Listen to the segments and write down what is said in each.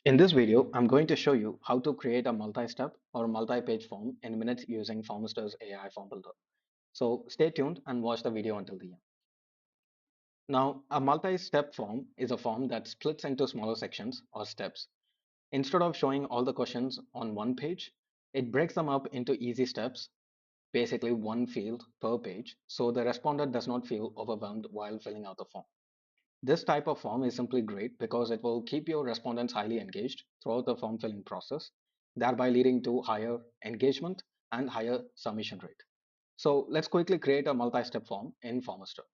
In this video, I'm going to show you how to create a multi-step or multi-page form in minutes using Formester's AI form builder. So stay tuned and watch the video until the end. Now, a multi-step form is a form that splits into smaller sections or steps. Instead of showing all the questions on one page, it breaks them up into easy steps, basically one field per page, so the respondent does not feel overwhelmed while filling out the form. This type of form is simply great because it will keep your respondents highly engaged throughout the form filling process, thereby leading to higher engagement and higher submission rate. So let's quickly create a multi-step form in Formester.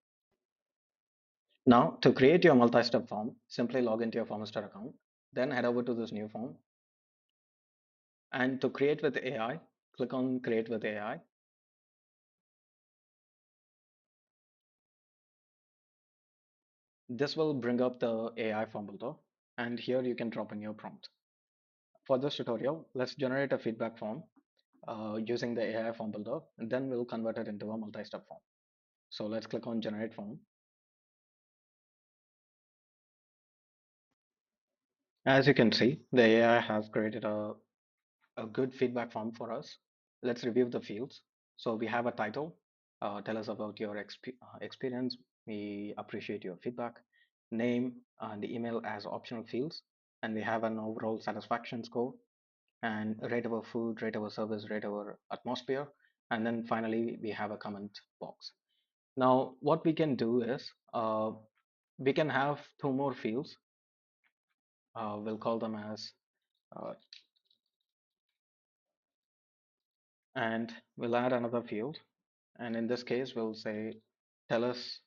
Now, to create your multi-step form, simply log into your Formester account, then head over to this new form. And to create with AI, click on Create with AI. This will bring up the AI form builder, and here you can drop in your prompt. For this tutorial, let's generate a feedback form using the AI form builder, and then we'll convert it into a multi-step form. So let's click on generate form. As you can see, the AI has created a good feedback form for us. Let's review the fields. So we have a title, tell us about your experience. We appreciate your feedback, name and email as optional fields. And we have an overall satisfaction score and rate our food, rate our service, rate our atmosphere. And then finally, we have a comment box. Now, what we can do is we can have two more fields. We'll call them as, uh, and we'll add another field. And in this case, we'll say, tell us.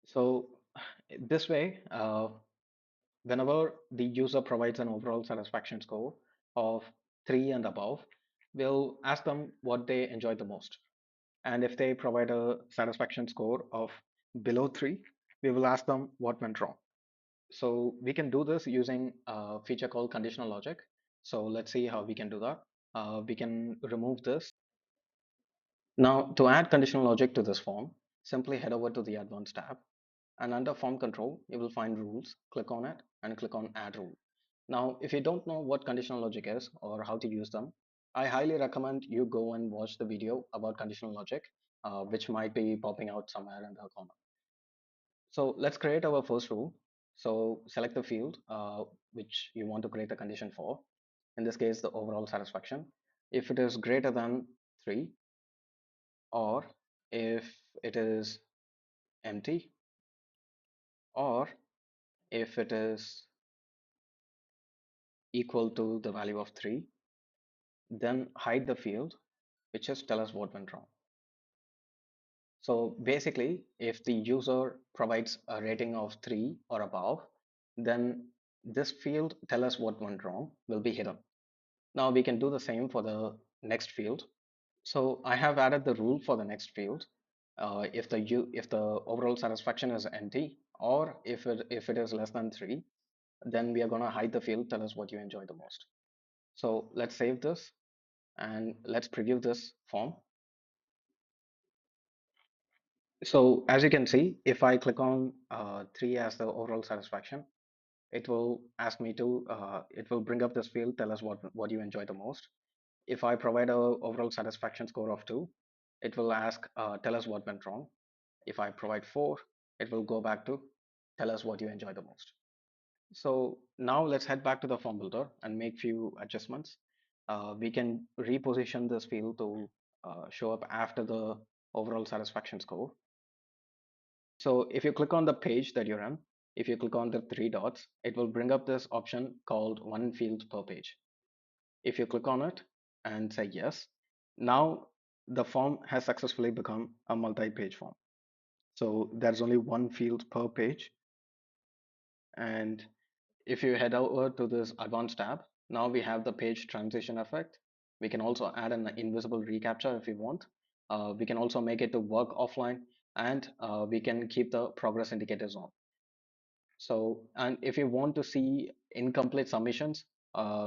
So this way, whenever the user provides an overall satisfaction score of 3 and above, we'll ask them what they enjoyed the most. And if they provide a satisfaction score of below 3, we will ask them what went wrong. So we can do this using a feature called conditional logic. So let's see how we can do that. We can remove this. Now, to add conditional logic to this form, simply head over to the Advanced tab, and under Form Control, you will find Rules. Click on it and click on Add Rule. Now, if you don't know what conditional logic is or how to use them, I highly recommend you go and watch the video about conditional logic, which might be popping out somewhere in the corner. So let's create our first rule. So select the field which you want to create a condition for. In this case, the overall satisfaction. If it is greater than 3, or if it is empty, or if it is equal to the value of 3, then hide the field which just tell us what went wrong. So basically, if the user provides a rating of 3 or above, then this field tell us what went wrong will be hidden. Now we can do the same for the next field. So I have added the rule for the next field. If the overall satisfaction is empty, or if it is less than 3, then we are going to hide the field tell us what you enjoy the most. So let's save this and let's preview this form. So as you can see, if I click on 3 as the overall satisfaction, it will ask me to, it will bring up this field, tell us what you enjoy the most. If I provide a overall satisfaction score of 2, it will ask, tell us what went wrong. If I provide 4, it will go back to tell us what you enjoy the most. So now let's head back to the form builder and make few adjustments. We can reposition this field to show up after the overall satisfaction score. So if you click on the page that you're in, if you click on the 3 dots, it will bring up this option called one field per page. If you click on it and say yes, now the form has successfully become a multi-page form. So there's only one field per page. And if you head over to this advanced tab, now we have the page transition effect. We can also add an invisible reCAPTCHA if you want. We can also make it to work offline, and we can keep the progress indicators on. So, and if you want to see incomplete submissions,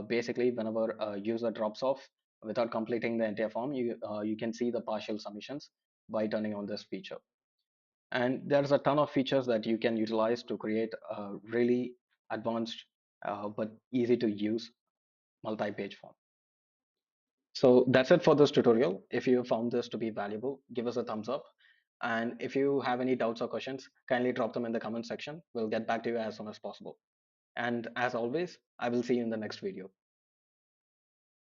basically whenever a user drops off without completing the entire form, you can see the partial submissions by turning on this feature. And there's a ton of features that you can utilize to create a really advanced but easy to use multi-page form. So that's it for this tutorial. If you found this to be valuable, give us a thumbs up. And if you have any doubts or questions, kindly drop them in the comment section. We'll get back to you as soon as possible. And as always, I will see you in the next video.